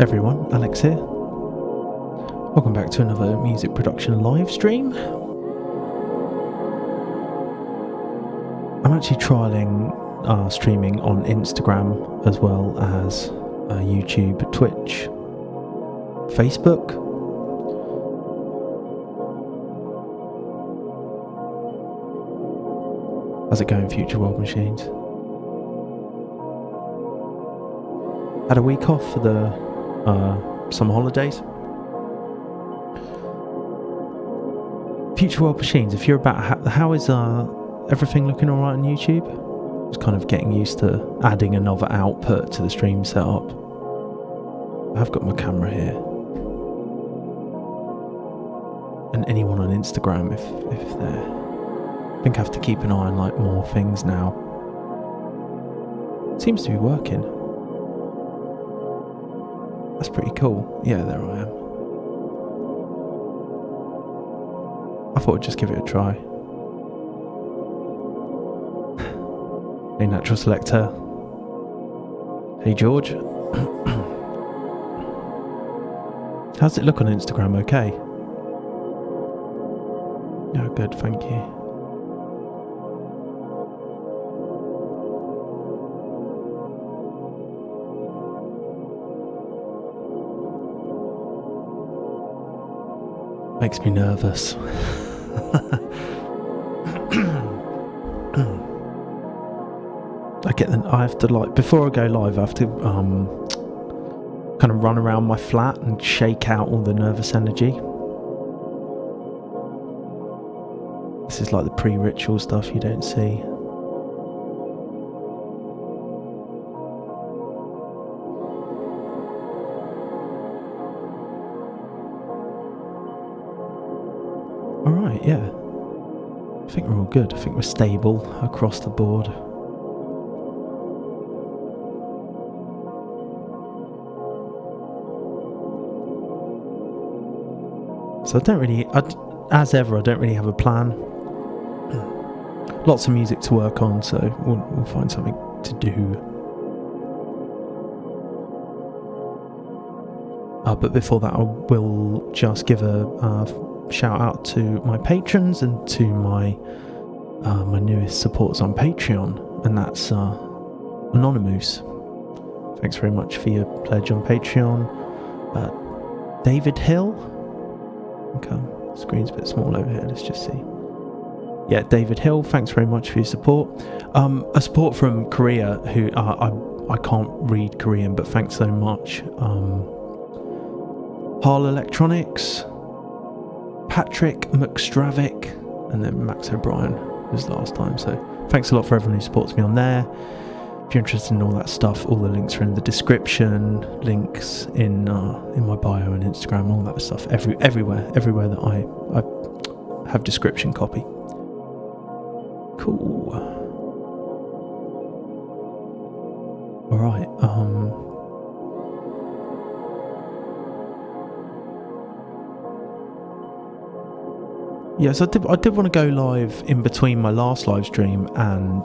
Everyone, Alex here. Welcome back to another music production live stream. I'm actually trialling streaming on Instagram as well as YouTube, Twitch, Facebook. How's it going, Future World Machines? Had a week off for the summer holidays. Future World Machines, if you're about, how is everything looking alright on YouTube? Just kind of getting used to adding another output to the stream setup. I've got my camera here. And anyone on Instagram if they're... I think I have to keep an eye on like more things now. Seems to be working. That's pretty cool. Yeah, there I am. I thought I'd just give it a try. Hey, Natural Selector. Hey, George. How's it look on Instagram? Okay. Yeah, good, thank you. Makes me nervous. I have to like, before I go live, I have to kind of run around my flat and shake out all the nervous energy. This is like the pre-ritual stuff you don't see. Alright, yeah. I think we're all good. I think we're stable across the board. So I don't really, as ever, I don't really have a plan. Lots of music to work on, so we'll find something to do. But before that, I will just give a shout out to my patrons and to my my newest supporters on Patreon, and that's Anonymous. Thanks very much for your pledge on Patreon. David Hill. Okay, screen's a bit small over here, let's just see. Yeah, David Hill, thanks very much for your support. A support from Korea, who I can't read Korean, but thanks so much. Harl Electronics, Patrick McStravick, and then Max O'Brien was last time. So thanks a lot for everyone who supports me on there. If you're interested in all that stuff, all the links are in the description, links in my bio and Instagram, all that stuff, everywhere that I have description copy. Cool. All right. Yes, I did want to go live in between my last live stream and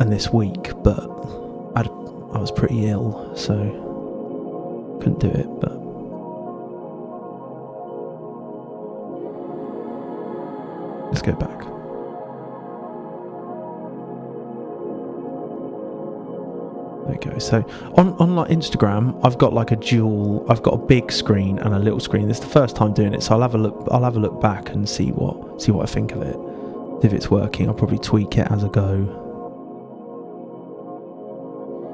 this week, but I was pretty ill, so couldn't do it. But let's go back. There we go. So on like Instagram, I've got like I've got a big screen and a little screen. This is the first time doing it, so I'll have a look back and see what I think of it. If it's working, I'll probably tweak it as I go.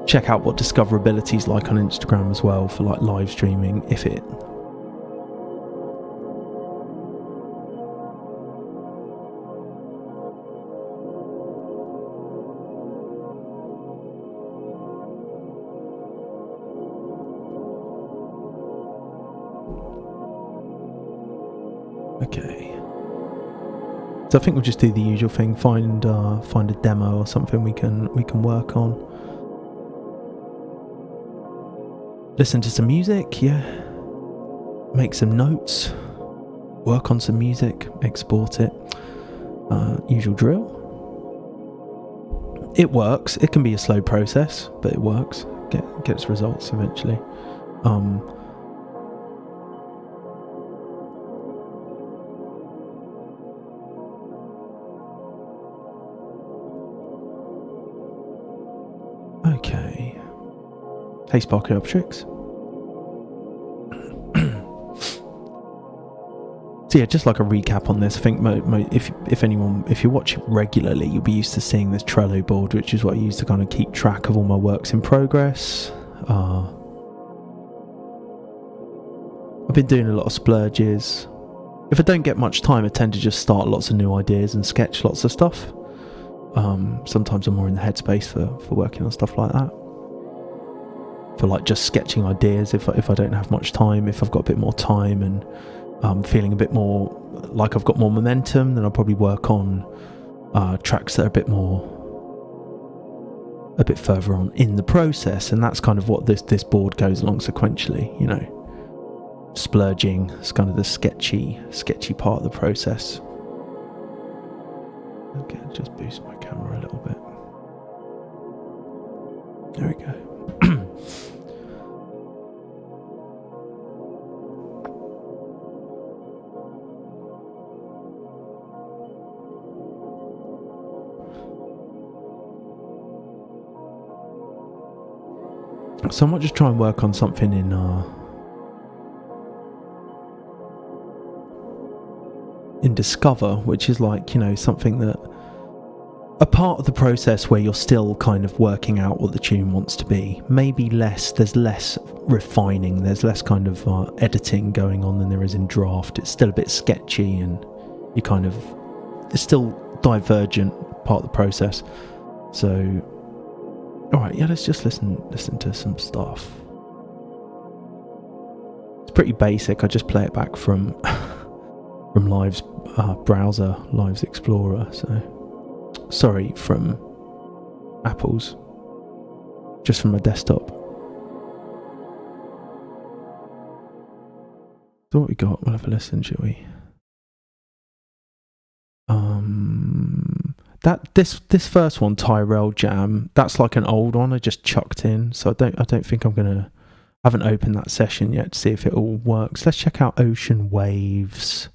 Check out what discoverability's like on Instagram as well for like live streaming, if it... Okay. So I think we'll just do the usual thing, find a demo or something we can work on. Listen to some music, yeah. Make some notes. Work on some music. Export it. Usual drill. It works. It can be a slow process, but it works. gets results eventually. Okay. Hey, Sparky Objects. So yeah, just like a recap on this, I think if you watch it regularly, you'll be used to seeing this Trello board, which is what I use to kind of keep track of all my works in progress. I've been doing a lot of splurges. If I don't get much time, I tend to just start lots of new ideas and sketch lots of stuff. Sometimes I'm more in the headspace for working on stuff like that. For like just sketching ideas if I don't have much time. If I've got a bit more time and feeling a bit more like I've got more momentum, then I'll probably work on tracks that are a bit further on in the process, and that's kind of what this board goes along sequentially, you know. Splurging is kind of the sketchy part of the process. Okay, just boost my camera a little bit. There we go. So I might just try and work on something in Discover, which is like, you know, something that a part of the process where you're still kind of working out what the tune wants to be. Maybe there's less refining, there's less kind of editing going on than there is in draft. It's still a bit sketchy, and you kind of, it's still divergent part of the process. So alright, yeah, let's just listen to some stuff. It's pretty basic. I just play it back from Live's browser, Live's Explorer. So sorry, from Apple's, just from my desktop. So what we got? We'll have a listen, shall we? This first one, Tyrell Jam, that's like an old one I just chucked in, so I don't think I haven't opened that session yet to see if it all works. Let's check out Ocean Waves.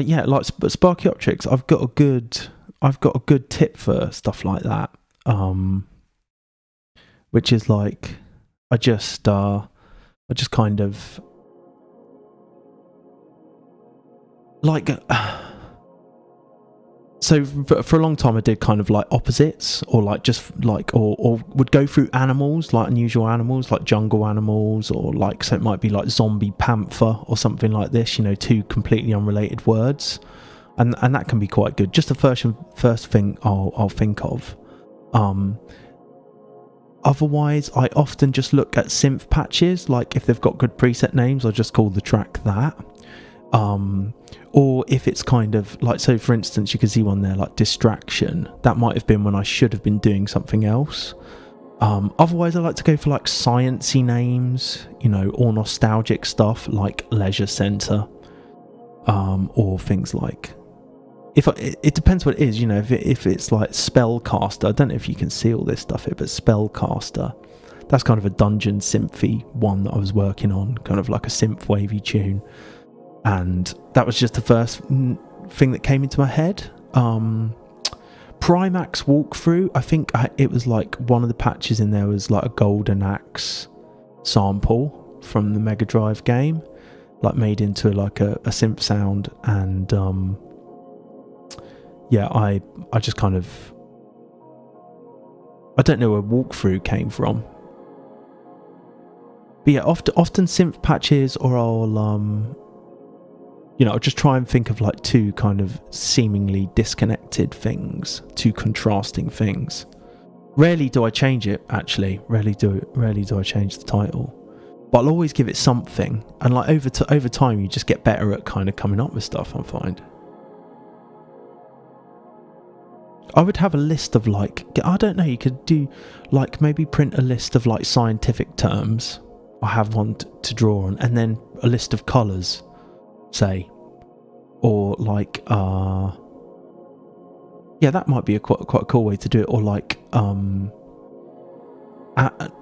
Yeah, like Sparky Optics, I've got a good tip for stuff like that. Which is like, I just kind of like. So for a long time, I did kind of like opposites, or like just like, or would go through animals, like unusual animals, like jungle animals, or like, so it might be like zombie panther or something like this, you know, two completely unrelated words, and that can be quite good. Just the first thing I'll think of. Otherwise, I often just look at synth patches, like if they've got good preset names, I'll just call the track that. Or if it's kind of like, so for instance, you can see one there like Distraction. That might have been when I should have been doing something else. Otherwise, I like to go for like sciencey names, you know, or nostalgic stuff like Leisure Centre, or things like, it depends what it is, you know. If it's like Spellcaster, I don't know if you can see all this stuff here, but Spellcaster, that's kind of a dungeon synthy one that I was working on, kind of like a synth wavy tune. And that was just the first thing that came into my head. Primax Walkthrough, I think it was like one of the patches in there was like a Golden Axe sample from the Mega Drive game, like made into like a synth sound. And yeah, I just kind of, I don't know where Walkthrough came from. But yeah, often synth patches, or I'll you know, I'll just try and think of like two kind of seemingly disconnected things, two contrasting things. Rarely do I change it, actually. Rarely do I change the title. But I'll always give it something. And like over time, you just get better at kind of coming up with stuff, I find. I would have a list of like, I don't know, you could do like maybe print a list of like scientific terms. I have one to draw on, and then a list of colours, say, or like yeah, that might be a quite a cool way to do it. Or like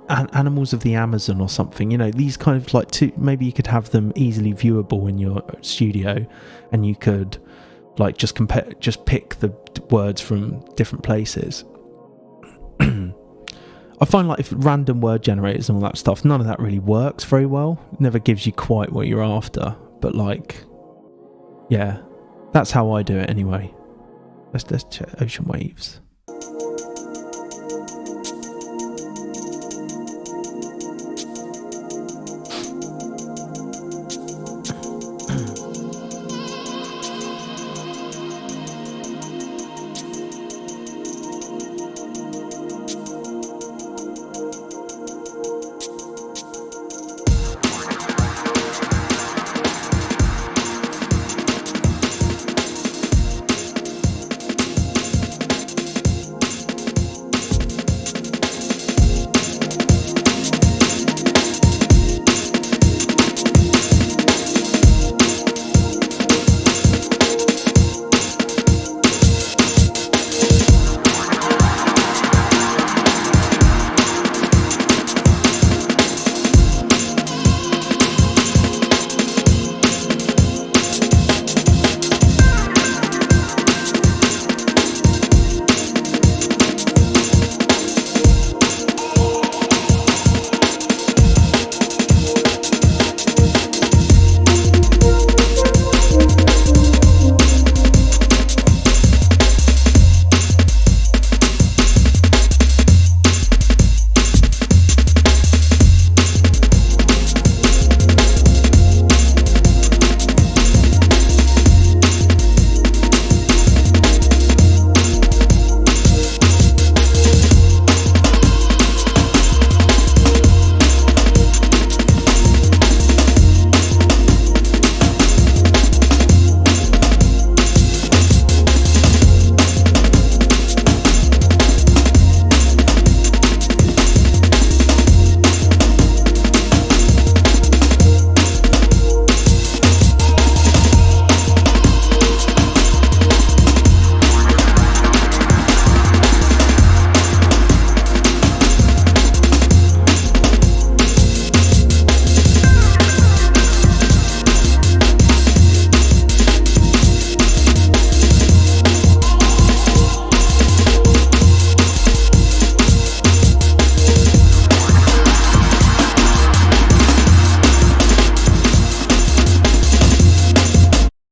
animals of the Amazon or something, you know, these kind of like maybe you could have them easily viewable in your studio, and you could like just pick the words from different places. I find like if random word generators and all that stuff, none of that really works very well. It never gives you quite what you're after. But like, yeah, that's how I do it anyway. Let's check ocean waves.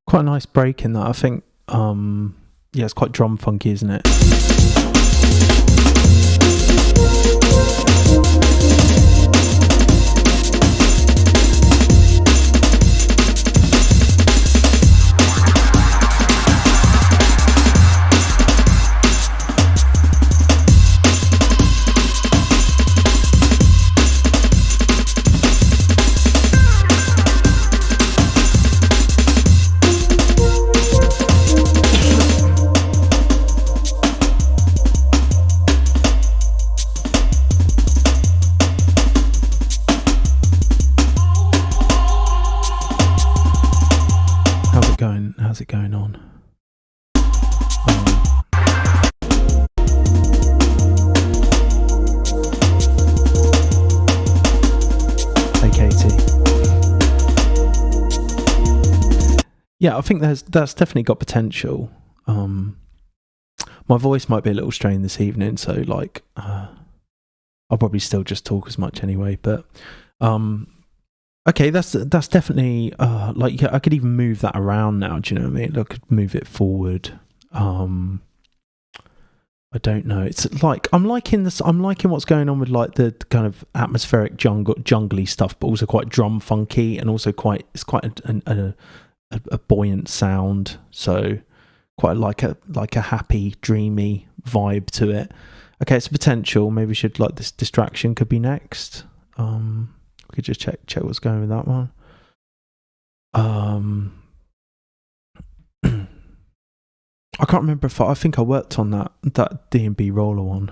Quite a nice break in that, I think. Yeah, it's quite drum funky, isn't it? How's it going on? Hey Katie. Yeah, I think that's definitely got potential. My voice might be a little strained this evening, so like I'll probably still just talk as much anyway, but okay, that's definitely like I could even move that around now. Do you know what I mean? I could move it forward. I don't know. It's like I'm liking this. I'm liking what's going on with like the kind of atmospheric jungly stuff, but also quite drum funky, and also it's quite a buoyant sound. So quite like a happy, dreamy vibe to it. Okay, it's a potential. Maybe we should like this distraction could be next. We could just check what's going with that one. I can't remember if I think I worked on that D&B roller one.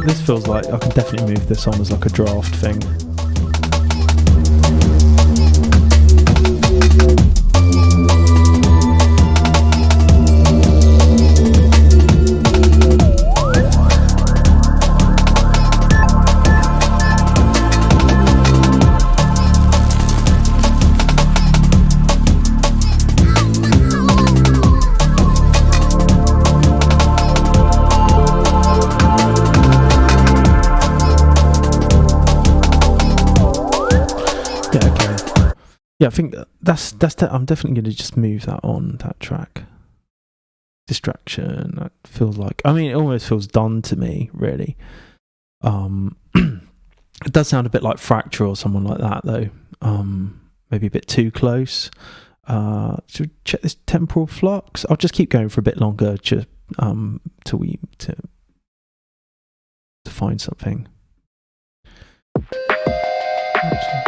This feels like I can definitely move this on as like a draft thing. Yeah, I think I'm definitely going to just move that on that track. Distraction. That feels like. I mean, it almost feels done to me, really. It does sound a bit like Fracture or someone like that, though. Maybe a bit too close. Should we check this Temporal Flux? I'll just keep going for a bit longer, just till we to find something. Actually.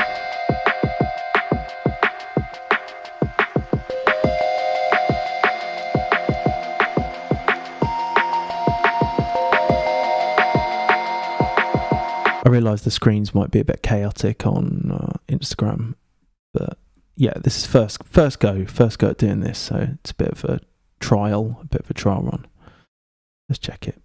I realise the screens might be a bit chaotic on Instagram, but yeah, this is first go at doing this, so it's a bit of a trial run. Let's check it.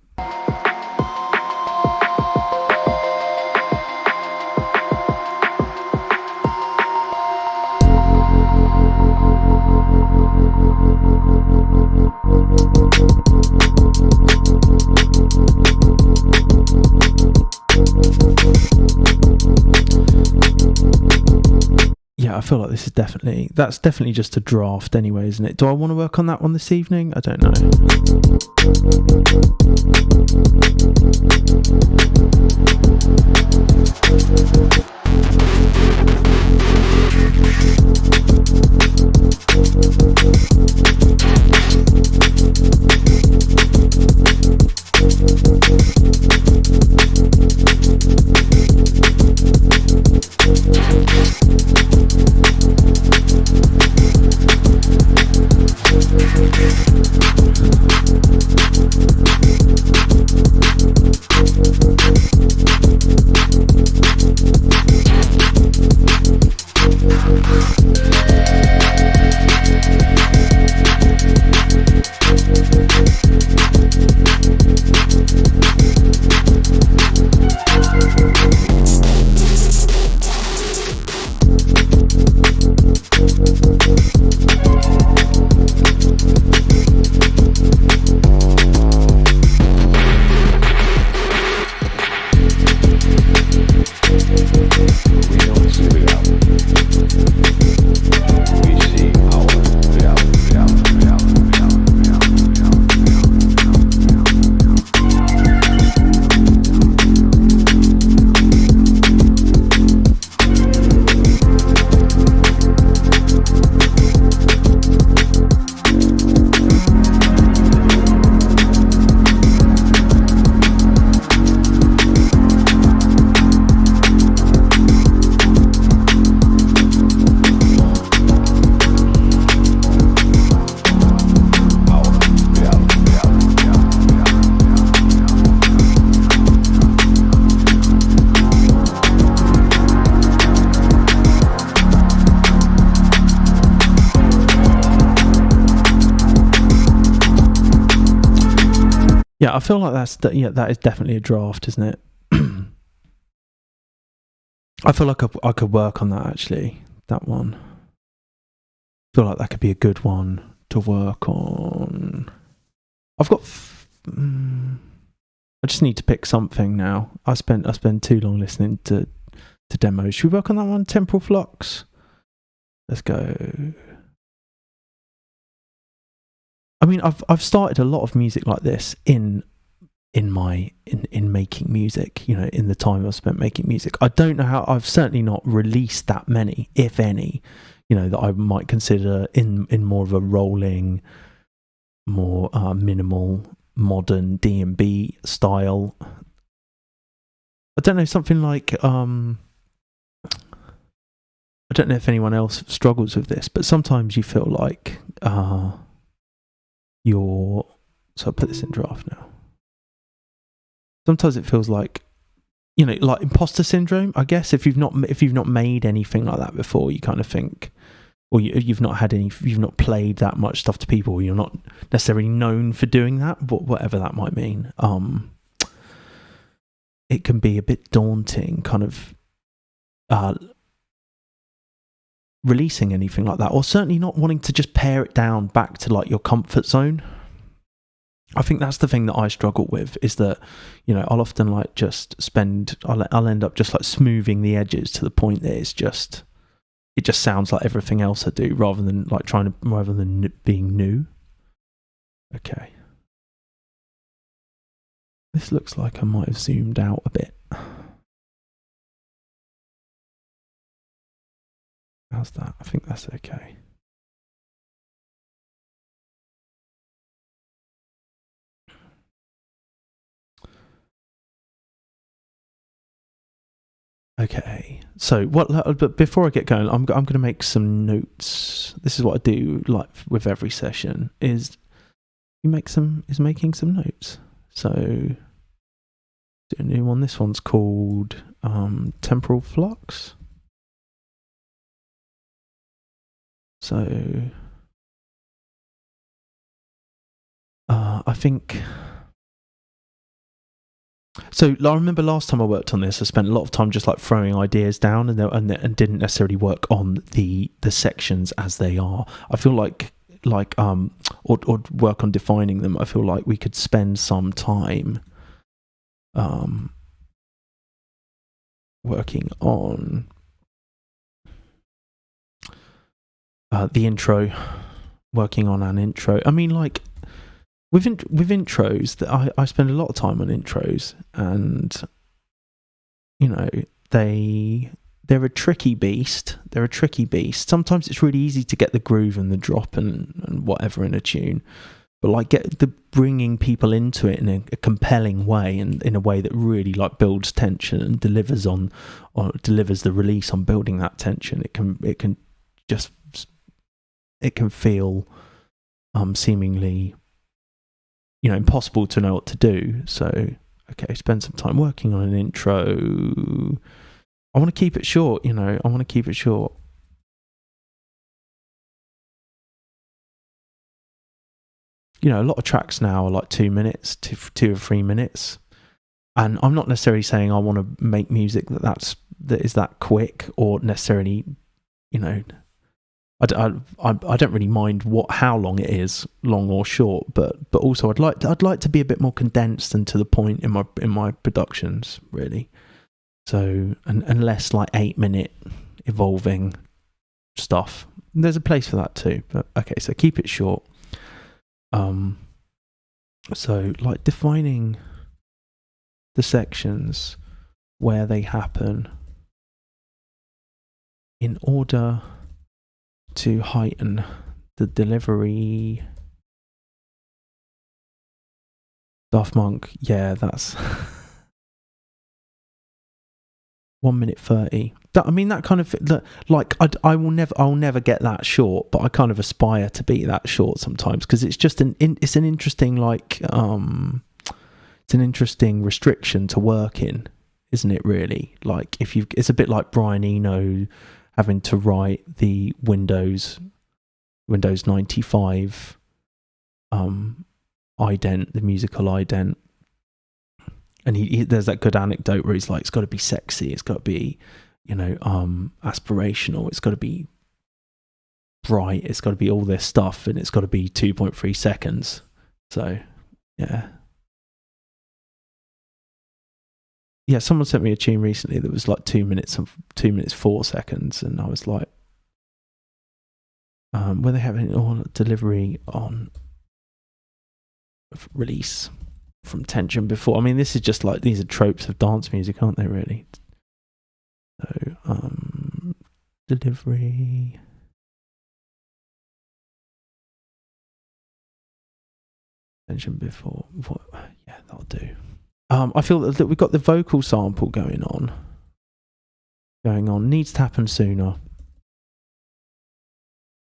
Yeah, I feel like this is that's definitely just a draft anyway, isn't it? Do I want to work on that one this evening? I don't know. Yeah, I feel like that is definitely a draft, isn't it? I feel like I could work on that, actually. That one. I feel like that could be a good one to work on. I've got. I just need to pick something now. I spend too long listening to demos. Should we work on that one? Temporal Flux. Let's go. I mean, I've started a lot of music like this in making music, in the time I've spent making music. I don't know how. I've certainly not released that many, if any, that I might consider in more of a rolling, more minimal, modern D&B style. I don't know, something like I don't know if anyone else struggles with this, but sometimes you feel like so I'll put this in draft now. Sometimes it feels like, like imposter syndrome, I guess. If you've not made anything like that before, you kind of think, or you've not played that much stuff to people, or you're not necessarily known for doing that, whatever that might mean. It can be a bit daunting, kind of releasing anything like that, or certainly not wanting to just pare it down back to like your comfort zone. I think that's the thing that I struggle with, is that, I'll often like I'll end up just like smoothing the edges to the point that it just sounds like everything else I do, rather than being new. Okay. This looks like I might have zoomed out a bit. How's that? I think that's okay. Okay, so but before I get going, I'm going to make some notes. This is what I do, like with every session, is making some notes. So, do a new one. This one's called Temporal Flux. So, I think. So I remember last time I worked on this, I spent a lot of time just like throwing ideas down and didn't necessarily work on the sections as they are. I feel like or work on defining them. I feel like we could spend some time working on the intro, working on an intro. I mean, like, with intros, that I spend a lot of time on intros, and they're a tricky beast. Sometimes it's really easy to get the groove and the drop and whatever in a tune, but like bringing people into it in a compelling way, and in a way that really like builds tension and delivers the release on building that tension. It can feel seemingly impossible to know what to do. So, okay, spend some time working on an intro. I want to keep it short, A lot of tracks now are like 2 minutes, 2 or 3 minutes. And I'm not necessarily saying I want to make music that is that quick, or necessarily, I don't really mind how long it is, long or short, but also I'd like to be a bit more condensed and to the point in my productions, really. So and less like 8-minute evolving stuff. There's a place for that too, but okay. So keep it short. So like defining the sections where they happen in order to heighten the delivery. Daft Monk, yeah, that's 1 minute 30. That kind of like I'll never get that short, but I kind of aspire to be that short sometimes, because it's just it's an interesting like it's an interesting restriction to work in, isn't it? Really, like it's a bit like Brian Eno having to write the Windows 95 ident, the musical ident. And he there's that good anecdote where he's like, it's got to be sexy, it's got to be, aspirational, it's got to be bright, it's got to be all this stuff, and it's got to be 2.3 seconds. So, yeah. Yeah, someone sent me a tune recently that was like 2 minutes 4 seconds, and I was like, were they having on delivery on release from Tension before? I mean, this is just like, these are tropes of dance music, aren't they, really? So, delivery. Tension before. What? Yeah, that'll do. I feel that we've got the vocal sample going on. Needs to happen sooner.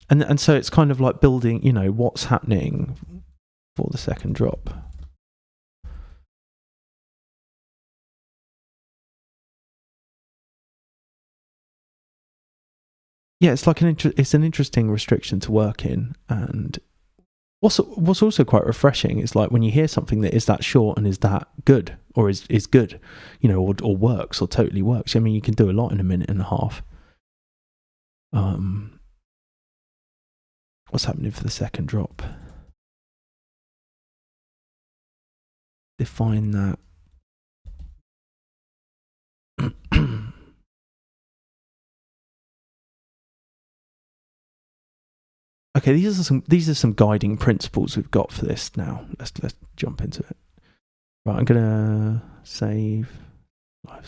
And so it's kind of like building, what's happening for the second drop. Yeah, it's like it's an interesting restriction to work in, and what's also quite refreshing is like when you hear something that is that short and is that good, or is good, or works, or totally works. I mean, you can do a lot in a minute and a half. What's happening for the second drop? Define that. Okay, these are some guiding principles we've got for this now. Let's jump into it. Right, I'm gonna save. I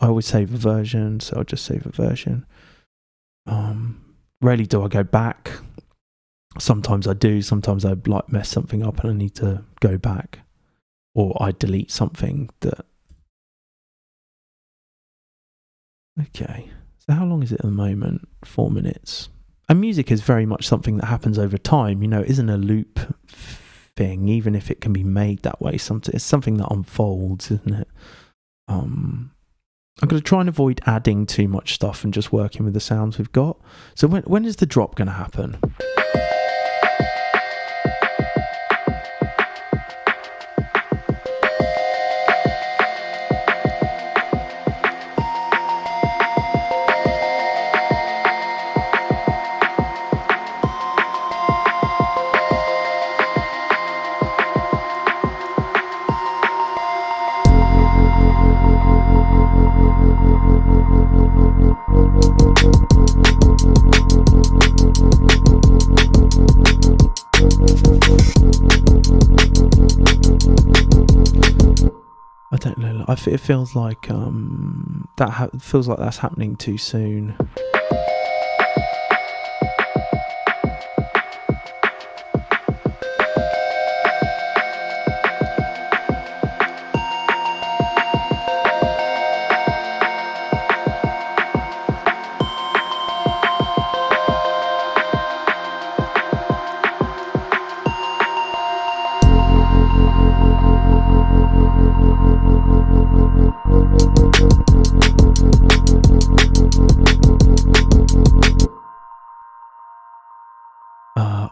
always save a version, so I'll just save a version. Rarely do I go back. Sometimes I do. Sometimes I like mess something up and I need to go back, or I delete something that. Okay, so how long is it at the moment? 4 minutes. And music is very much something that happens over time. It isn't a loop thing, even if it can be made that way. It's something that unfolds, isn't it? I'm going to try and avoid adding too much stuff and just working with the sounds we've got. So when is the drop going to happen? It feels like feels like that's happening too soon.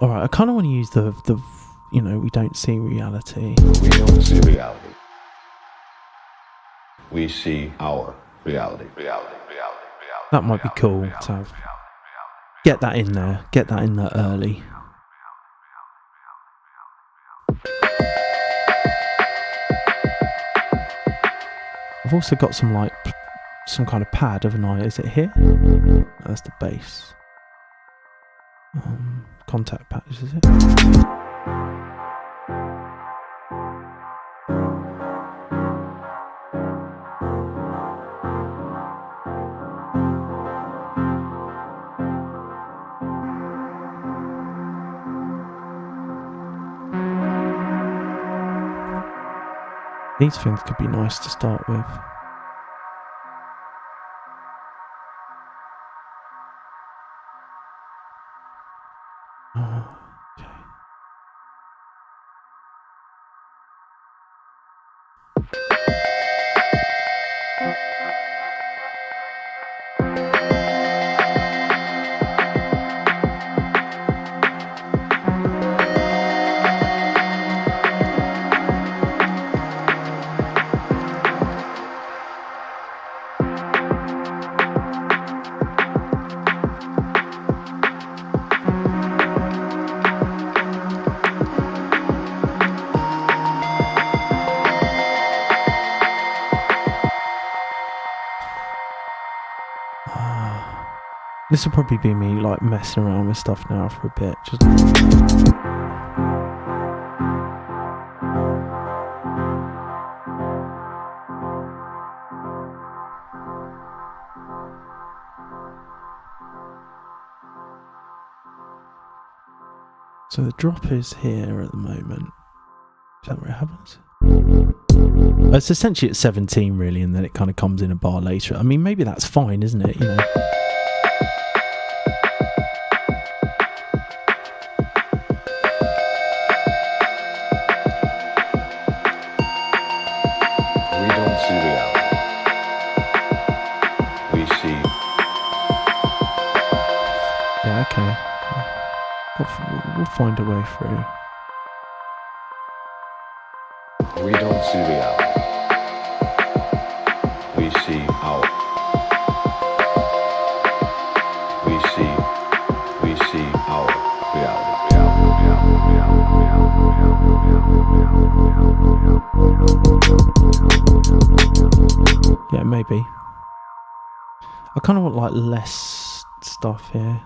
Alright, I kind of want to use the we don't see reality. We don't see reality. We see our reality. That might be cool to have. Get that in there. Get that in there early. I've also got some kind of pad, haven't I? Is it here? That's the bass. Contact patch, is it? These things could be nice to start with. This will probably be me like messing around with stuff now for a bit. Just so the drop is here at the moment. Is that where it happens? It's essentially at 17 really, and then it kind of comes in a bar later. I mean, maybe that's fine, isn't it? You know. We don't see reality. We see. Yeah, okay. We'll find a way through. We don't see reality. We see our. We see our reality. Yeah, maybe. I kind of want like less stuff here.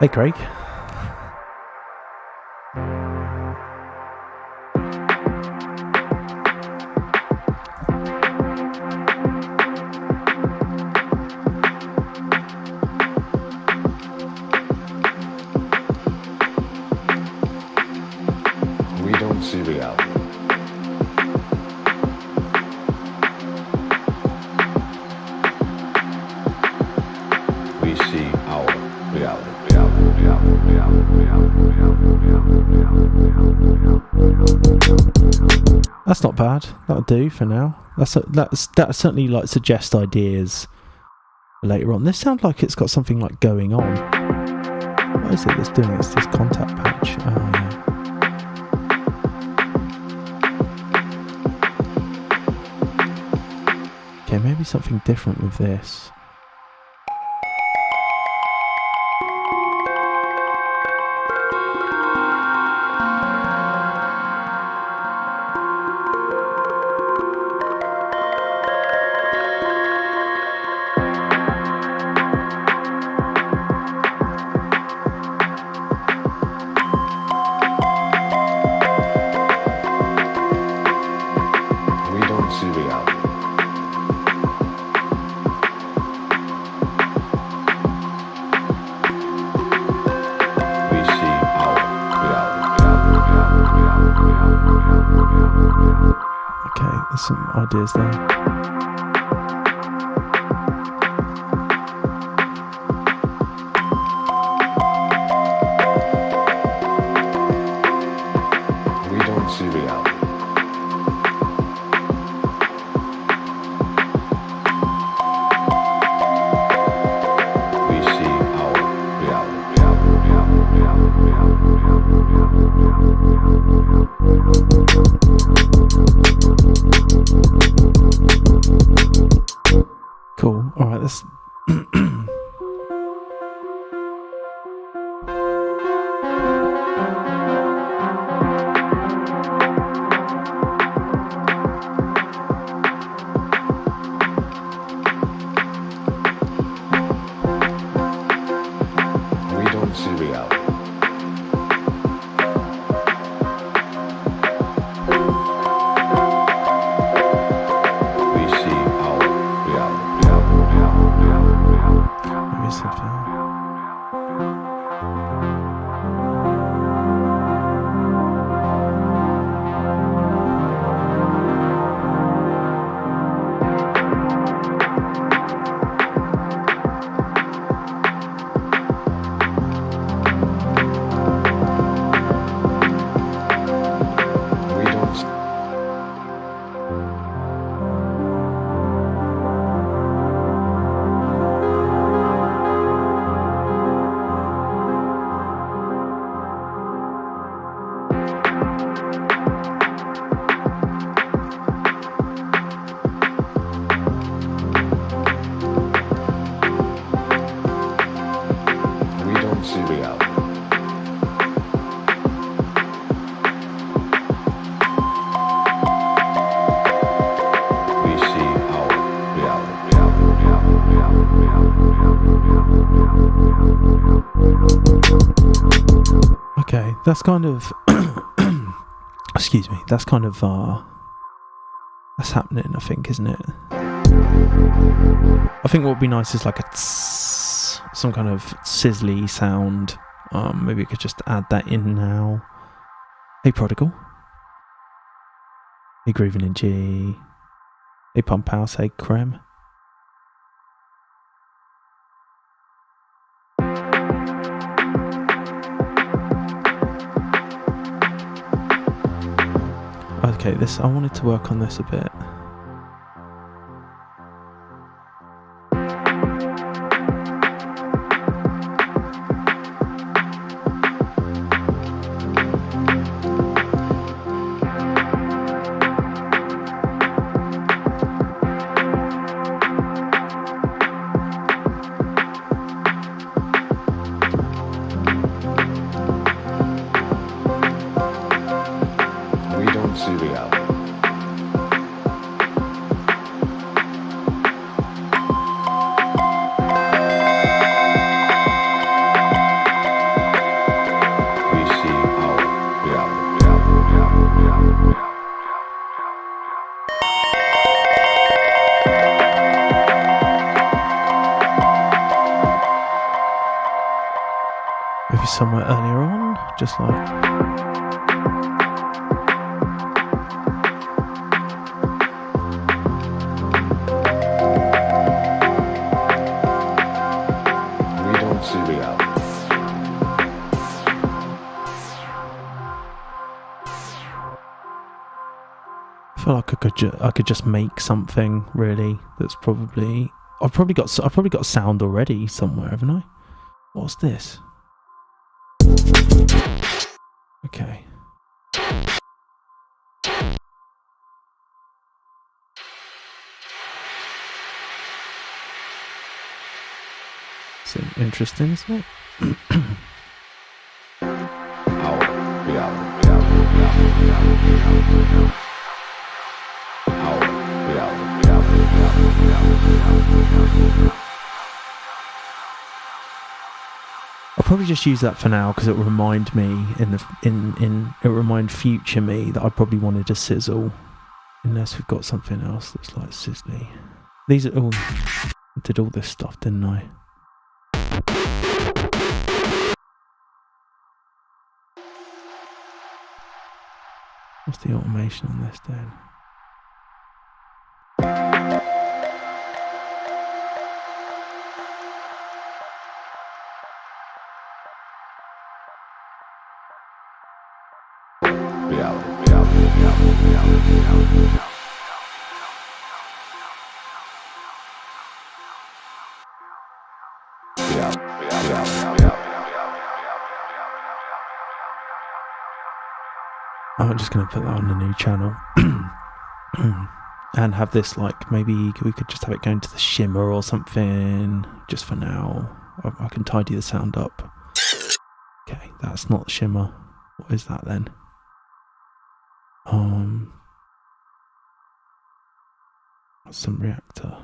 Hey, Craig. We don't see reality. We see our reality. That's not bad. That'll do for now. That certainly like suggests ideas later on. This sounds like it's got something like going on. What is it that's doing this? This contact patch. Oh yeah. Okay, maybe something different with this. Some ideas there. We don't see reality. We see our reality. that's kind of excuse me, that's kind of that's happening, I think, isn't it? I think what would be nice is like a some kind of sizzly sound. Maybe we could just add that in now. Hey Prodigal. Hey Groovin' in G. Hey Pump House. Hey Creme. Okay, I wanted to work on this a bit. Somewhere earlier on, just like we don't see reality. I feel like I could just make something really that's probably I've probably got sound already somewhere, haven't I? What's this? Okay. It's interesting, isn't it? Our reality. Our reality. I'll probably just use that for now because it will remind me it'll remind future me that I probably wanted to sizzle, unless we've got something else that's like sizzly. These are all did all this stuff, didn't I? What's the automation on this then? I'm just going to put that on the new channel and have this like, maybe we could just have it going to the shimmer or something just for now. I can tidy the sound up. Okay, that's not shimmer. What is that then? Some Reaktor.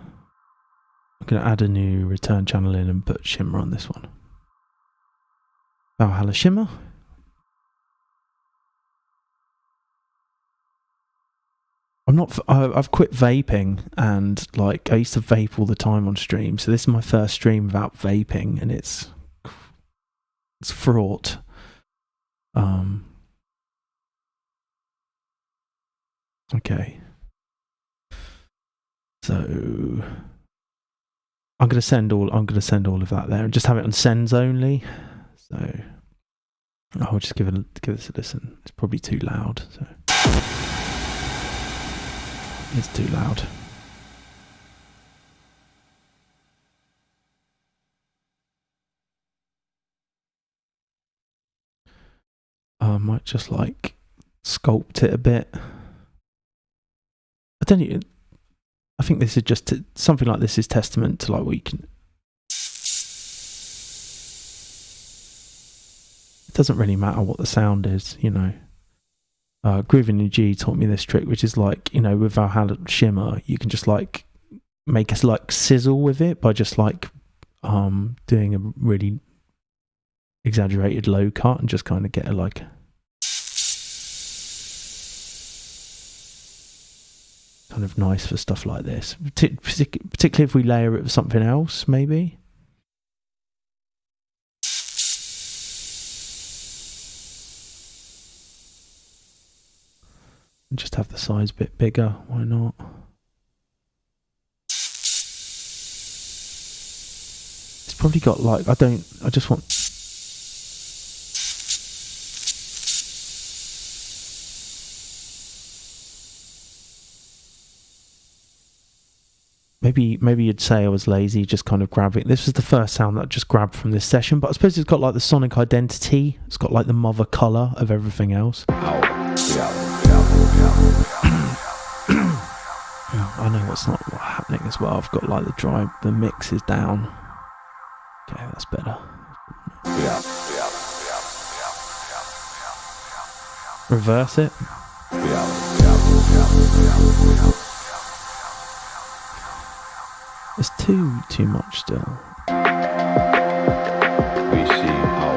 I'm going to add a new return channel in and put shimmer on this one. Valhalla shimmer. I've quit vaping, and like I used to vape all the time on stream. So this is my first stream without vaping, and it's fraught. Okay. So I'm gonna send all of that there and just have it on sends only. So I'll just give this a listen. It's probably too loud. So it's too loud. I might just like sculpt it a bit. I think this is just something like this is testament to like what you can. It doesn't really matter what the sound is, you know. Groovin' in G taught me this trick, which is like, you know, with Valhalla shimmer, you can just like make us like sizzle with it by just like doing a really exaggerated low cut and just kind of get a like kind of nice for stuff like this, particularly if we layer it with something else, maybe. And just have the size a bit bigger, why not? It's probably got like, I just want Maybe you'd say I was lazy, just kind of grabbing. This was the first sound that I just grabbed from this session, but I suppose it's got like the sonic identity. It's got like the mother colour of everything else. I know what's not happening as well. I've got like the mix is down. Okay, that's better. Reverse it. It's too much still. We see our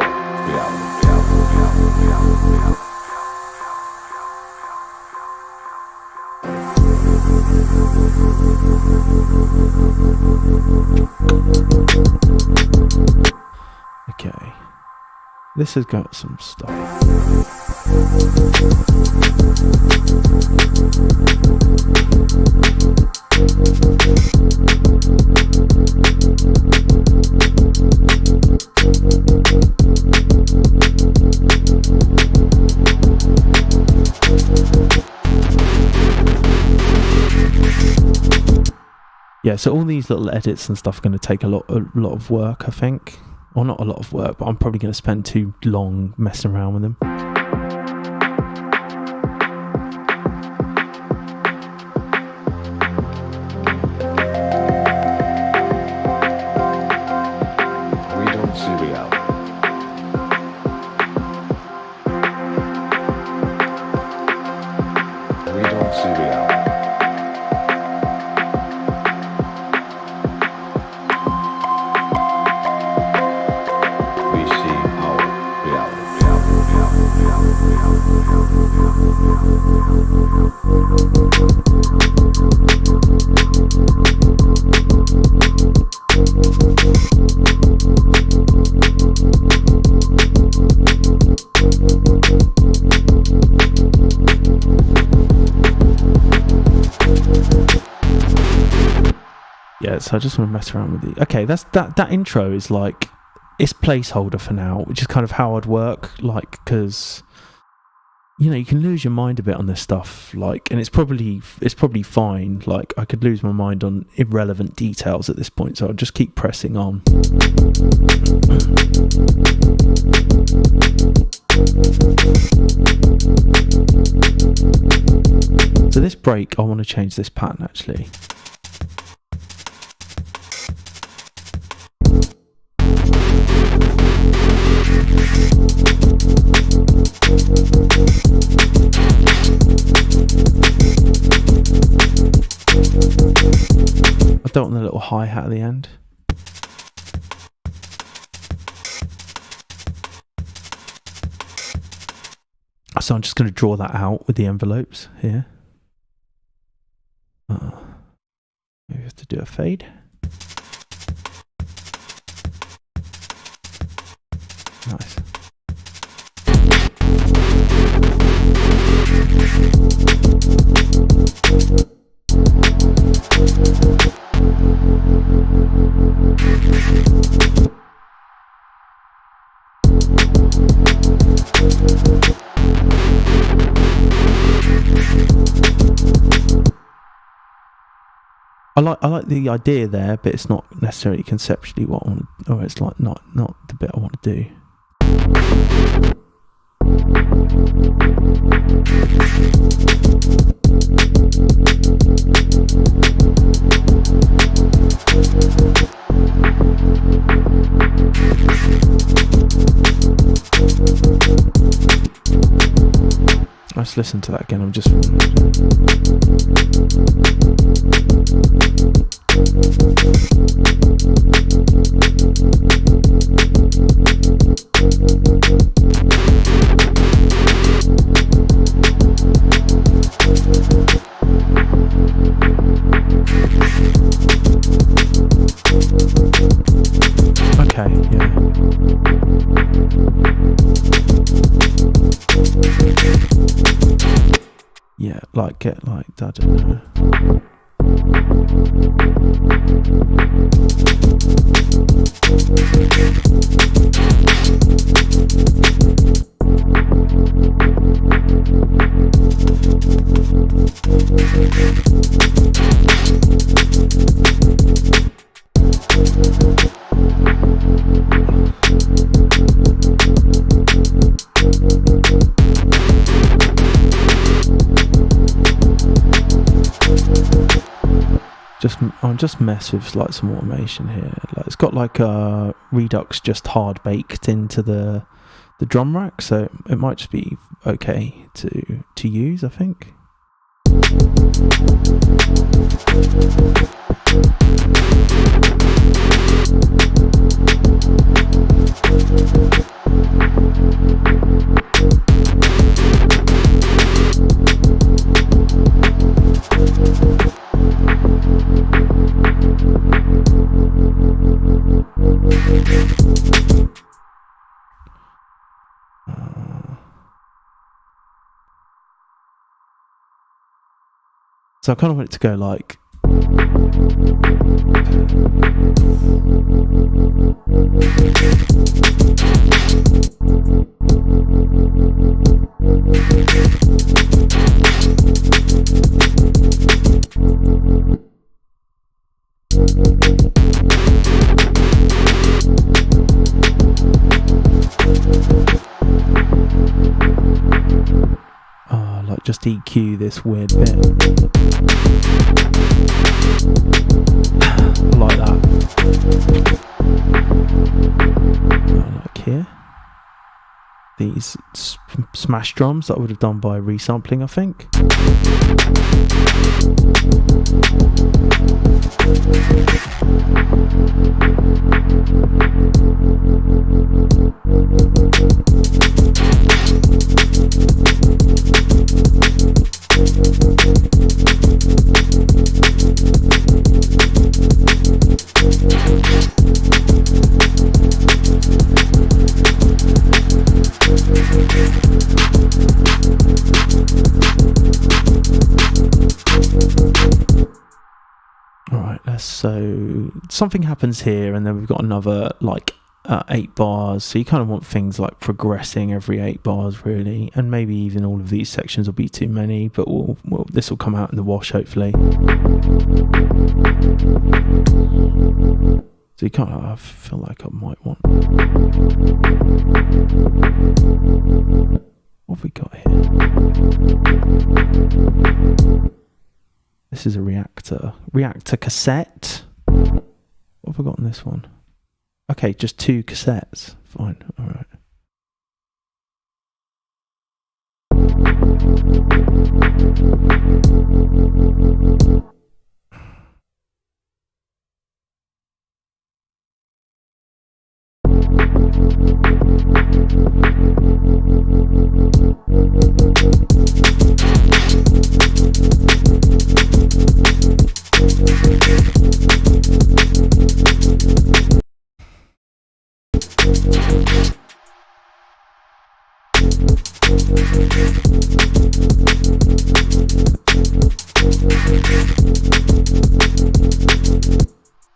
reality. Okay. This has got some stuff. Yeah, so all these little edits and stuff are going to take a lot of work, I think. Or not a lot of work, but I'm probably going to spend too long messing around with them. We don't see reality. We don't see reality. Yeah, so I just want to mess around with the. Okay, that intro is like, it's placeholder for now, which is kind of how I'd work, like, because you know, you can lose your mind a bit on this stuff, like, and it's probably fine. Like, I could lose my mind on irrelevant details at this point, so I'll just keep pressing on. So this break, I want to change this pattern actually. I don't want the little hi-hat at the end. So I'm just going to draw that out with the envelopes here. Maybe we have to do a fade. Nice. I like the idea there, but it's not necessarily conceptually what I want to, or it's like not the bit I want to do. Let's listen to that again. I'm just. like get like, I don't know. I'll just mess with like some automation here. Like it's got like a Redux just hard baked into the drum rack, so it might just be okay to use, I think. So I kind of want it to go like, just EQ this weird bit. I like that. Like here. These smash drums that I would have done by resampling, I think. So something happens here, and then we've got another like 8 bars. So you kind of want things like progressing every 8 bars, really, and maybe even all of these sections will be too many. But this will come out in the wash, hopefully. So you kind of, I feel like I might want. What have we got here? This is a Reaktor cassette. What have I got on this one? Okay, just 2 cassettes. Fine, alright.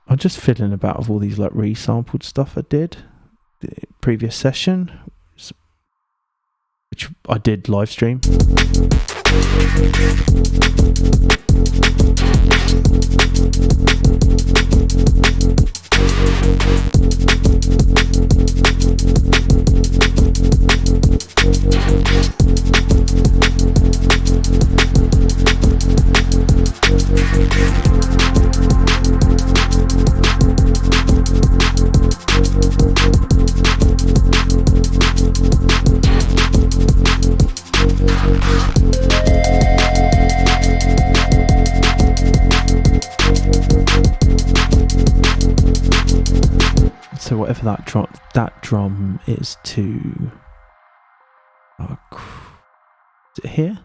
I'm just fiddling about with all these like resampled stuff I did the previous session, which I did live stream. So whatever that drum is to, is it here?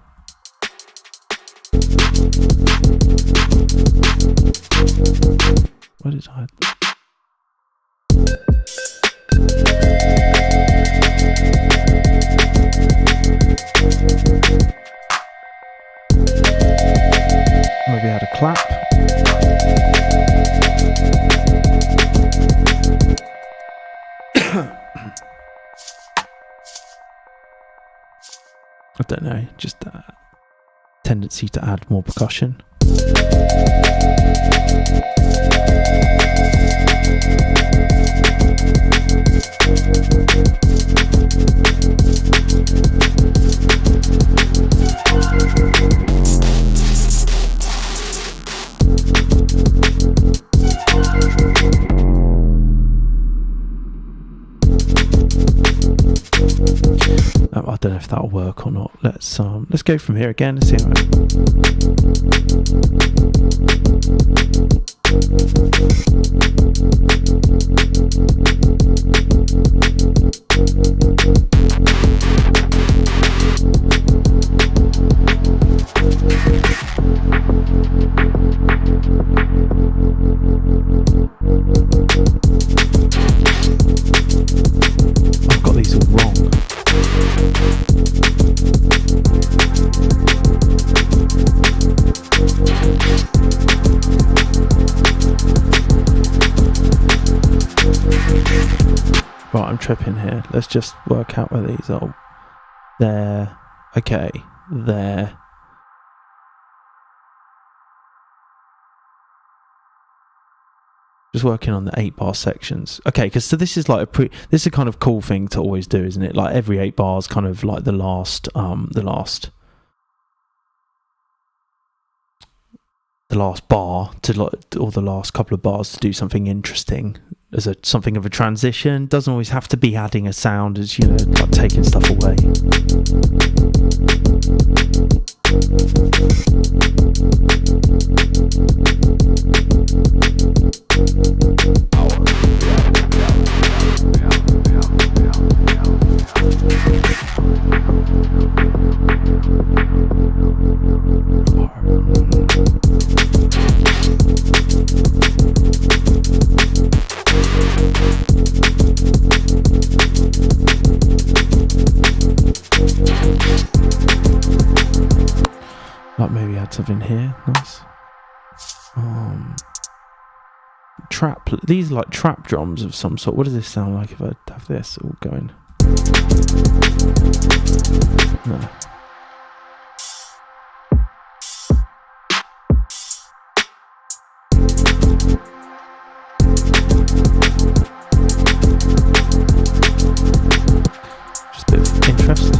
Where did I? I don't know, just a tendency to add more percussion. I don't know if that'll work or not. Let's go from here again and see how I've got these all wrong. Right, I'm tripping here. Let's just work out where these are. There. Okay. There. Just working on the 8-bar sections. Okay, because so this is like this is a kind of cool thing to always do, isn't it? Like every 8 bars, kind of like the last bar to like, or the last couple of bars to do something interesting as something of a transition. Doesn't always have to be adding a sound, as you know, like taking stuff away. Like maybe add something here. Nice. Trap. These are like trap drums of some sort. What does this sound like if I have this all going? No. Just a bit of interest.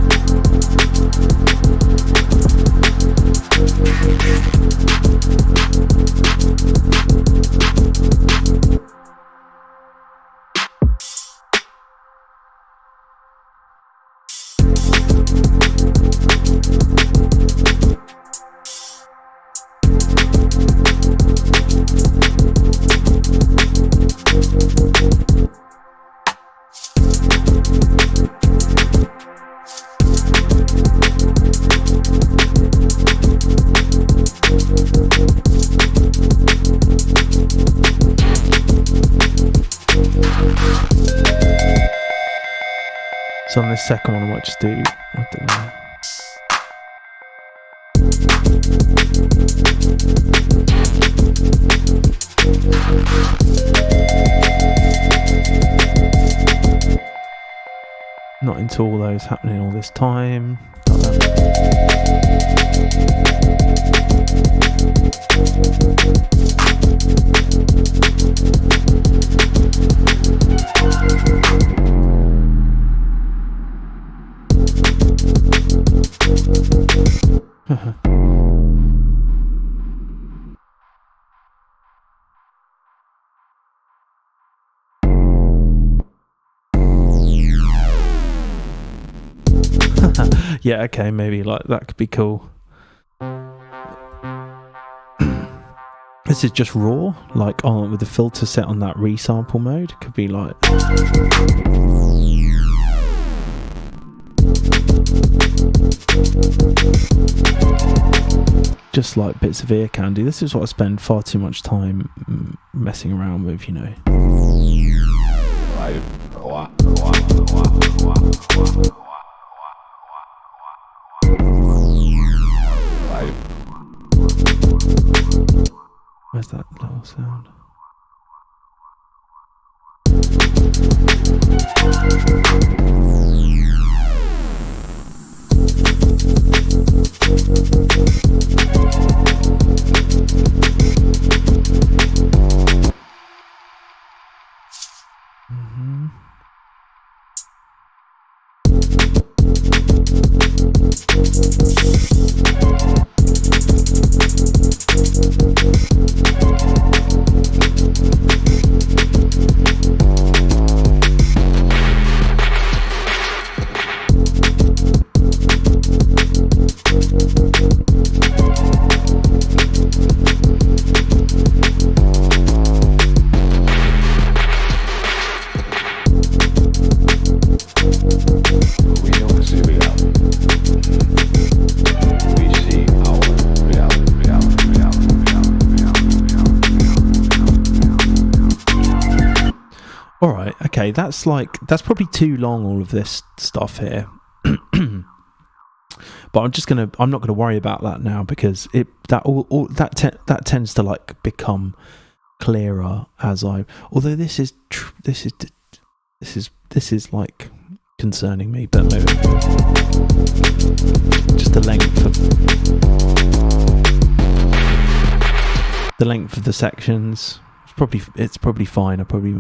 So on this second one I might just do, I don't know. Not into all those happening all this time. Yeah, okay, maybe like that could be cool. This is just raw, like on with the filter set on that resample mode. Could be like just like bits of ear candy. This is what I spend far too much time messing around with, you know. Where's that little sound? Okay, that's probably too long, all of this stuff here. But I'm not gonna worry about that now, because that tends to like become clearer as although this is like concerning me, but maybe just the length of the sections. It's probably fine. I probably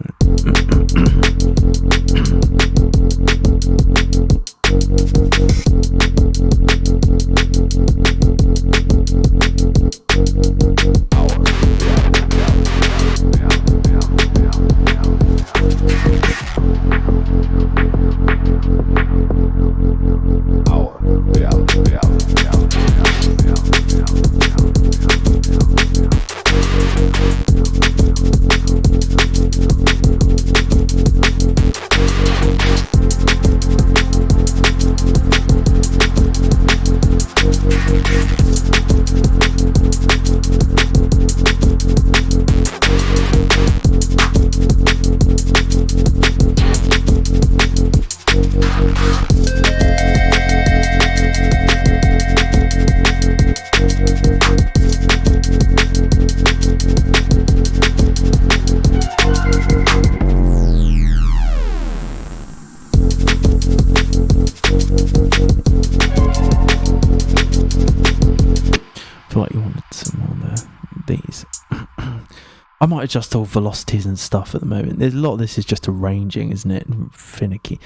I might adjust all velocities and stuff at the moment. There's a lot of this is just arranging, isn't it? Finicky.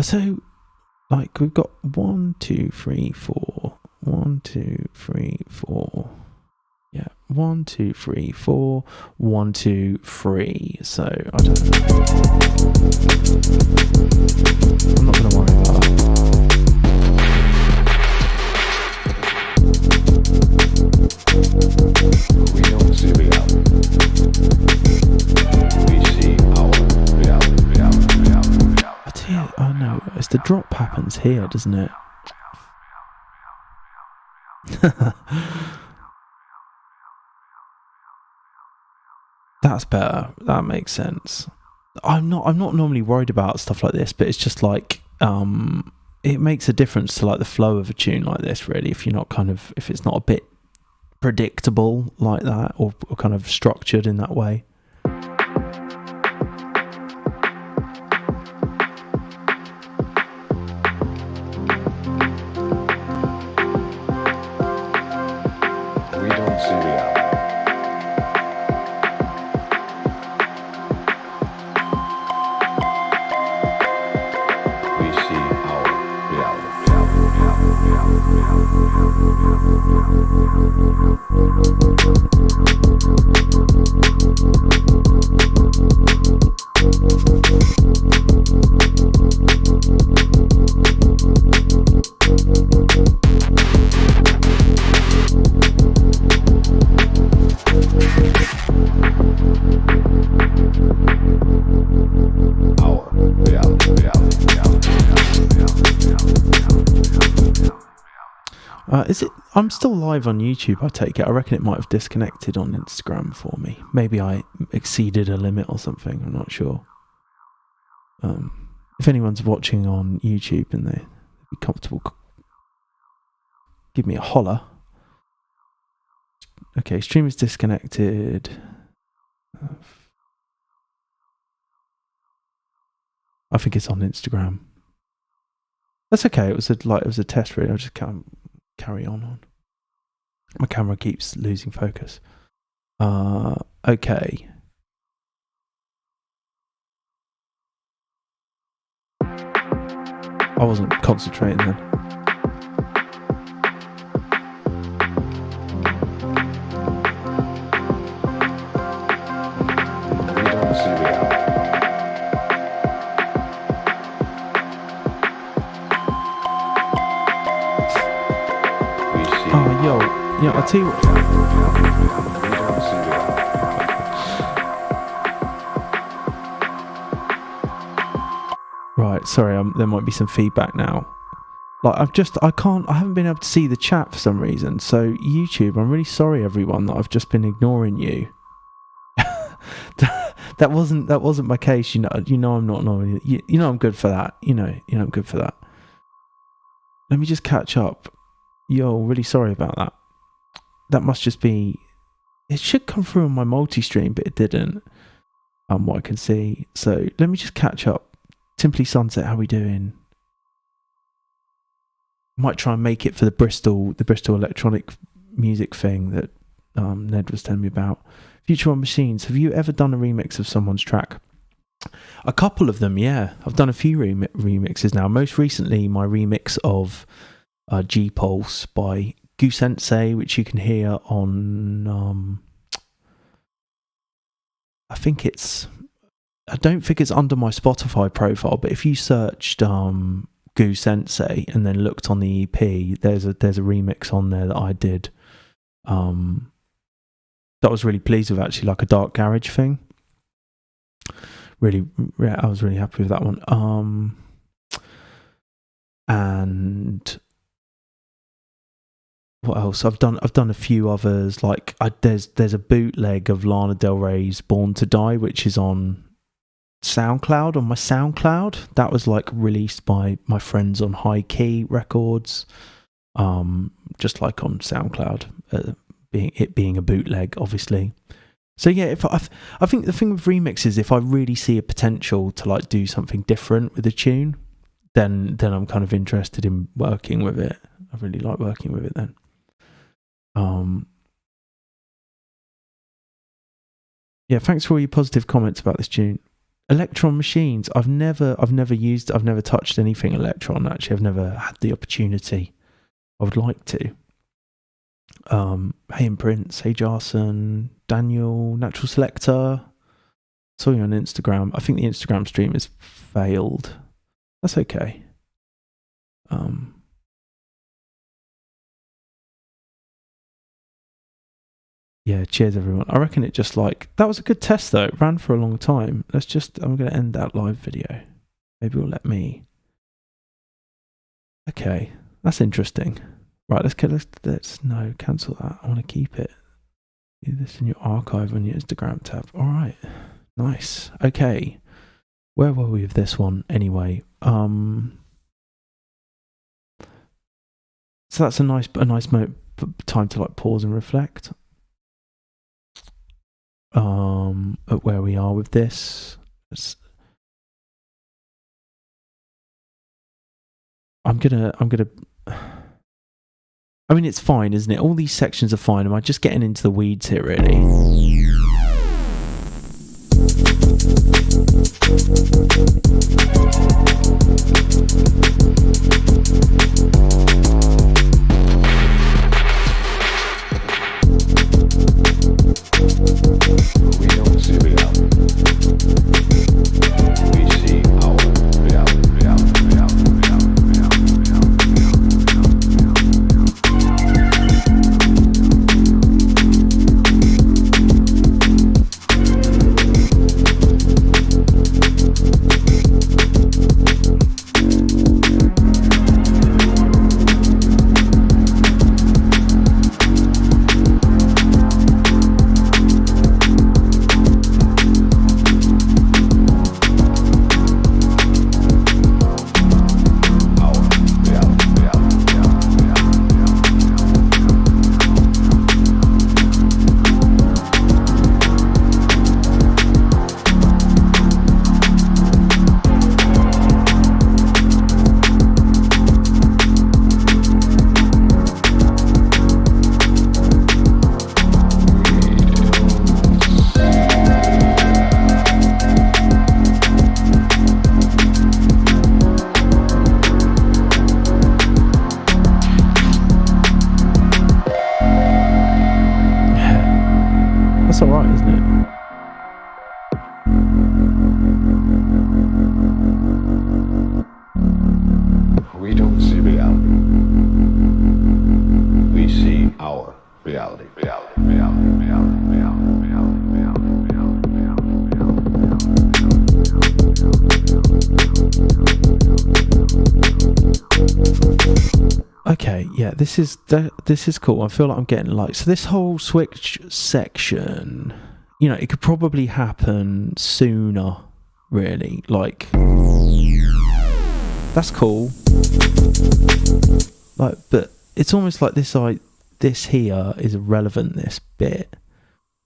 So, like, we've got 1, 2, 3, 4. 1, 2, 3, 4. Yeah, 1, 2, 3, 4. 1, 2, 3. So, I don't know. I'm not going to worry about that. We don't see reality. We see our reality. I tell you, oh no, it's the drop happens here, doesn't it? That's better. That makes sense. I'm not normally worried about stuff like this, but it's just like it makes a difference to like the flow of a tune like this, really, if it's not a bit predictable like that, or kind of structured in that way. We don't see reality. We see our reality. Is it? I'm still live on YouTube, I take it. I reckon it might have disconnected on Instagram for me. Maybe I exceeded a limit or something. I'm not sure. If anyone's watching on YouTube and they'd be comfortable, give me a holler. Okay, stream is disconnected. I think it's on Instagram. That's okay. It was a test, really. I just can't carry on. My camera keeps losing focus. Okay. I wasn't concentrating then. I'll tell you what. We don't see reality. Right, sorry, there might be some feedback now. Like, I haven't been able to see the chat for some reason. So YouTube, I'm really sorry everyone that I've just been ignoring you. that wasn't my case, you know I'm not normally, you know I'm good for that. You know I'm good for that. Let me just catch up. Really sorry about that. That must just be, it should come through on my multi-stream, but it didn't. What I can see. So let me just catch up. Simply Sunset, how we doing? Might try and make it for the Bristol electronic music thing that Ned was telling me about. Future One Machines, have you ever done a remix of someone's track? A couple of them, yeah. I've done a few remixes now. Most recently, my remix of G-Pulse by Gu-Sensei, which you can hear on... I don't think it's under my Spotify profile, but if you searched Gu-Sensei and then looked on the EP, there's a remix on there that I did. That I was really pleased with, actually, like a dark garage thing. Really, I was really happy with that one. And what else? I've done a few others. Like there's a bootleg of Lana Del Rey's "Born to Die," which is on SoundCloud, on my SoundCloud. That was like released by my friends on High Key Records, just like on SoundCloud, being a bootleg, obviously. So yeah, I think the thing with remixes, if I really see a potential to like do something different with a tune, then I'm kind of interested in working with it. I really like working with it then. Yeah, thanks for all your positive comments about this tune. Electron Machines, I've never touched anything Electron, actually. I've never had the opportunity. I would like to. Hey Imprints, hey Jarson, Daniel, Natural Selector. Saw you on Instagram. I think the Instagram stream has failed. That's okay. Yeah, cheers everyone. I reckon it just that was a good test though. It ran for a long time. I'm going to end that live video. Maybe it'll let me. Okay, that's interesting. Right, let's cancel that. I want to keep it. Do this in your archive on your Instagram tab. All right, nice. Okay, where were we with this one anyway? So that's a nice time to like pause and reflect. At where we are with this. I'm gonna. I mean, it's fine, isn't it? All these sections are fine. Am I just getting into the weeds here, really? We don't see reality. We see our reality. yeah, this is cool. I feel like I'm getting like, so this whole switch section, you know, it could probably happen sooner, really. Like, that's cool. Like, but it's almost like this here is irrelevant, this bit,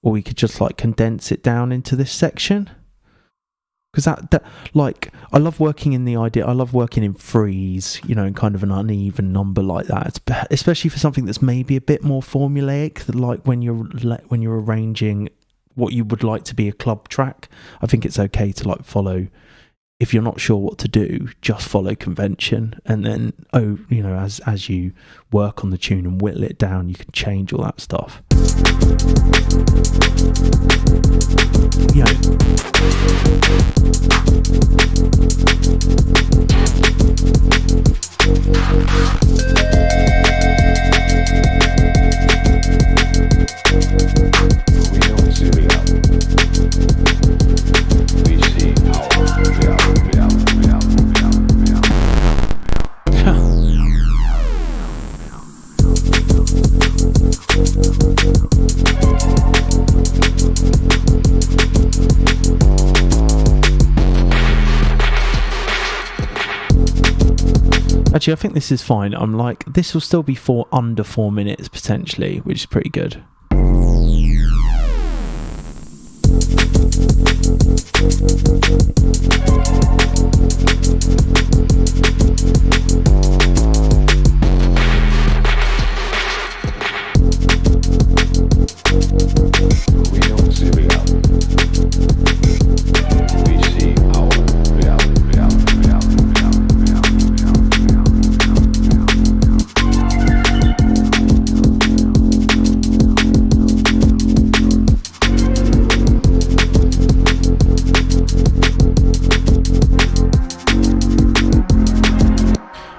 or we could just like condense it down into this section. Because that like, I love working in freeze, you know, in kind of an uneven number like that. It's, especially for something that's maybe a bit more formulaic, like when you're arranging what you would like to be a club track. I think it's okay to like follow. If you're not sure what to do, just follow convention, and then you know, as you work on the tune and whittle it down, you can change all that stuff. You We don't see reality. We see our reality. Actually, I think this is fine. I'm like, this will still be under 4 minutes potentially, which is pretty good. We don't see reality. We see our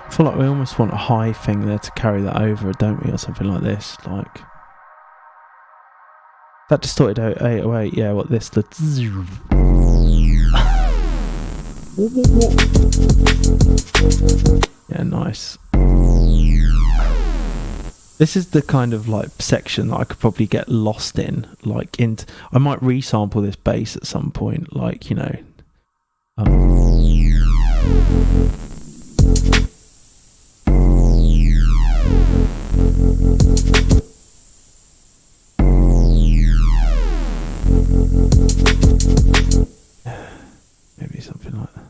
I feel like we almost want a high thing there to carry that over, don't we, or something like this, like that distorted 808. Yeah, what this? The yeah, nice. This is the kind of like section that I could probably get lost in. Like, I might resample this bass at some point. Like, you know. Maybe something like that.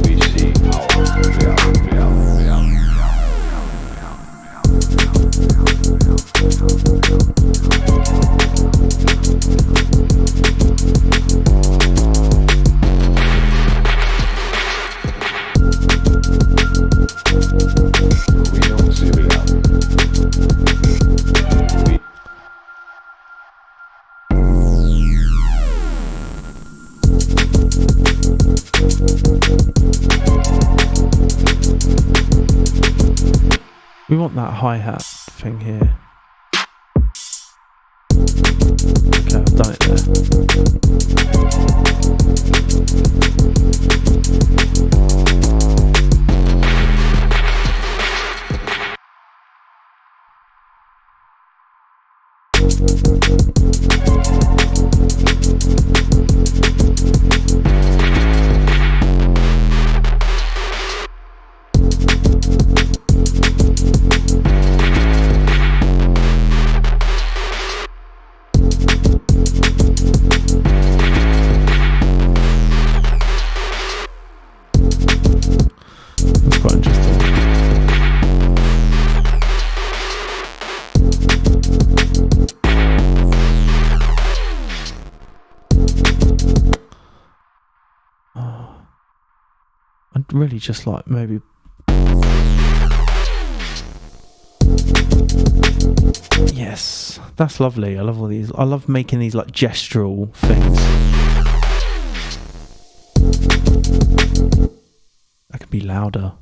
We see we don't see reality. We want that hi-hat thing here. Okay, I've done it That's quite interesting. I'd really just like maybe. Yes, that's lovely. I love all these. I love making these like gestural things. be louder.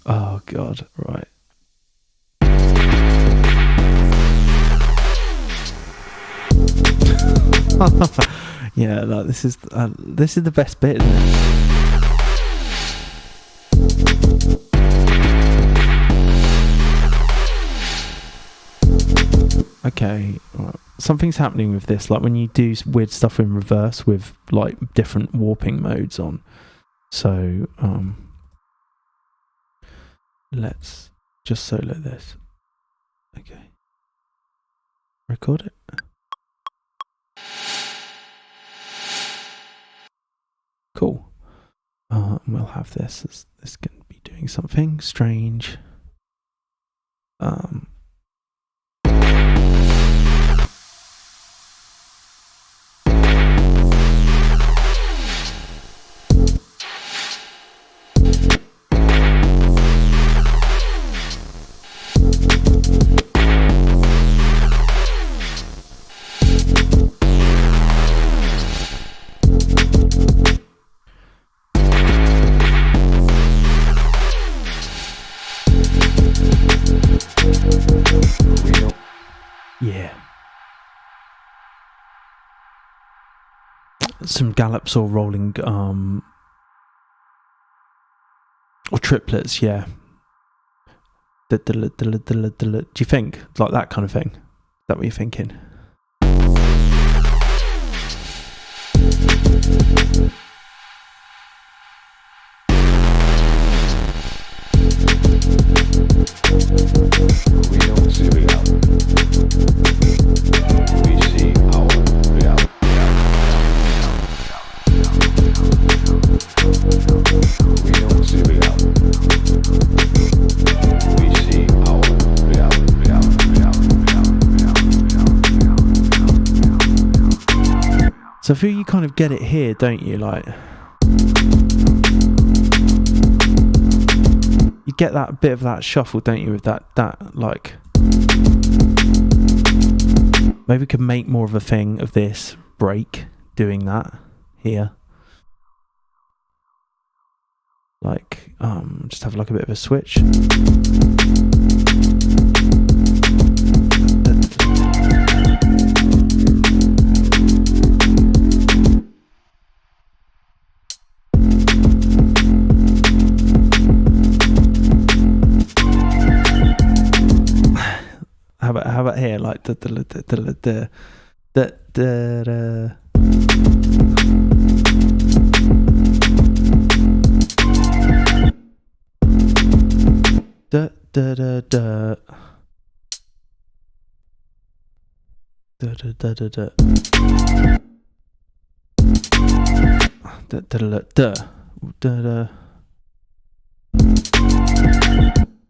Oh god, right. Yeah, like this is the best bit, isn't it? Okay, right. Something's happening with this, like when you do weird stuff in reverse with like different warping modes on. So let's just solo this. Okay, record it. Cool. And we'll have this. This can be doing something strange. Yeah. Some gallops or rolling or triplets, yeah. Do you think like that kind of thing? Is that what you're thinking? We don't see reality. We see our reality. We don't see reality. We see our reality. So I feel you kind of get it here, don't you? Like you get that bit of that shuffle, don't you, with that like maybe we could make more of a thing of this break doing that here. Like just have like a bit of a switch. How about here, like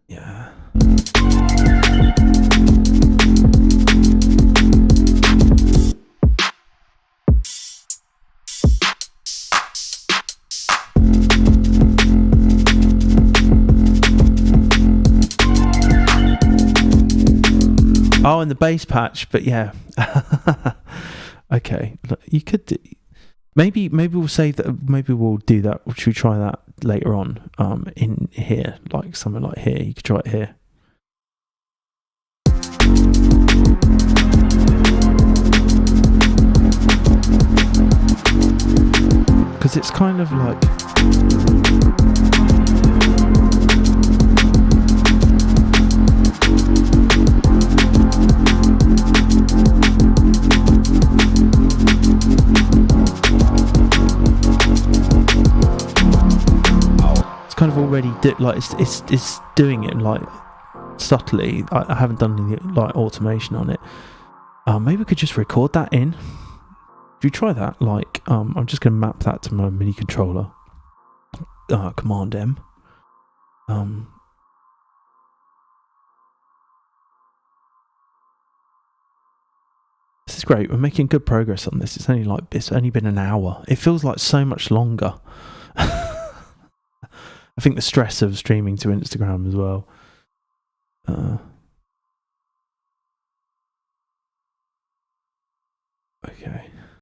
yeah. Oh, and the bass patch, but yeah. Okay, you could do, maybe we'll save that. Maybe we'll do that. Should we try that later on? In here, like something like here. You could try it here. Because it's kind of like. Kind of already like it's doing it like subtly. I haven't done any like automation on it. Maybe we could just record that in. Do you try that? Like I'm just going to map that to my MIDI controller. Command M. This is great. We're making good progress on this. It's only been an hour. It feels like so much longer. I think the stress of streaming to Instagram as well. Okay.